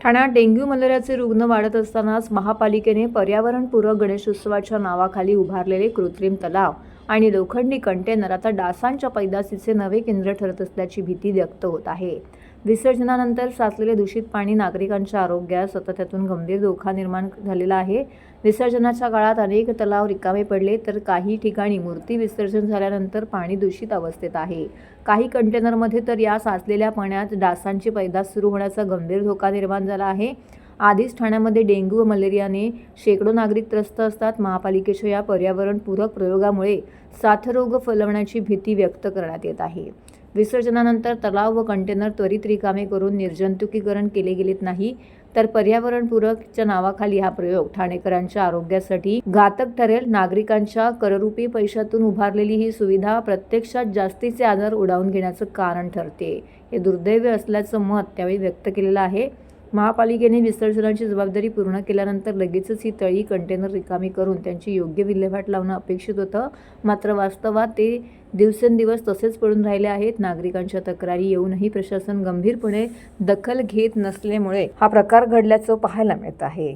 ठाण्यात डेंग्यू मलेरियाचे रुग्ण वाढत असतानाच महापालिकेने पर्यावरणपूरक गणेशोत्सवाच्या नावाखाली उभारलेले कृत्रिम तलाव आणि लोखंडी कंटेनर आता डासांच्या पैदासीचे नवे केंद्र ठरत असल्याची भीती व्यक्त होत आहे। विसर्जनानंतर साचलेले दूषित पाणी नागरिकांच्या आरोग्यास सतत गंभीर धोका निर्माण झालेला आहे। विसर्जनाच्या काळात अनेक तलाव रिकामे पडले तर काही ठिकाणी मूर्ती विसर्जन झाल्यानंतर पाणी दूषित अवस्थेत आहे। काही कंटेनरमध्ये तर या साचलेल्या पाण्यात डासांची पैदास सुरू होण्याचा गंभीर धोका निर्माण झाला आहे। आधीच ठाण्यामध्ये डेंग्यू व मलेरियाने शेकडो नागरिक त्रस्त असतात। महापालिकेच्या या पर्यावरणपूरक प्रयोगामुळे साथरोग फैलवण्याची भीती व्यक्त करण्यात येत आहे। विसर्जनानंतर तलाव व कंटेनर त्वरित रिकामे करून निर्जंतुकीकरण केले गेलेत नाही तर पर्यावरणपूरकच्या नावाखाली हा प्रयोग ठाणेकरांच्या आरोग्यासाठी घातक ठरेल। नागरिकांच्या कररूपी पैशातून उभारलेली ही सुविधा प्रत्यक्षात जास्तीचे आजार उडवून घेण्याचं कारण ठरते। हे दुर्दैव असल्याचं मत त्यावेळी व्यक्त केलेलं आहे। महापालिकेने विसर्जनाची जबाबदारी पूर्ण केल्यानंतर लगेचच ही तळी कंटेनर रिकामी करून त्यांची योग्य विल्हेवाट लावणं अपेक्षित होतं, मात्र वास्तवात ते दिवसेंदिवस तसेच पडून राहिले आहेत। नागरिकांच्या तक्रारी येऊनही प्रशासन गंभीरपणे दखल घेत नसल्यामुळे हा प्रकार घडल्याचं पाहायला मिळत आहे।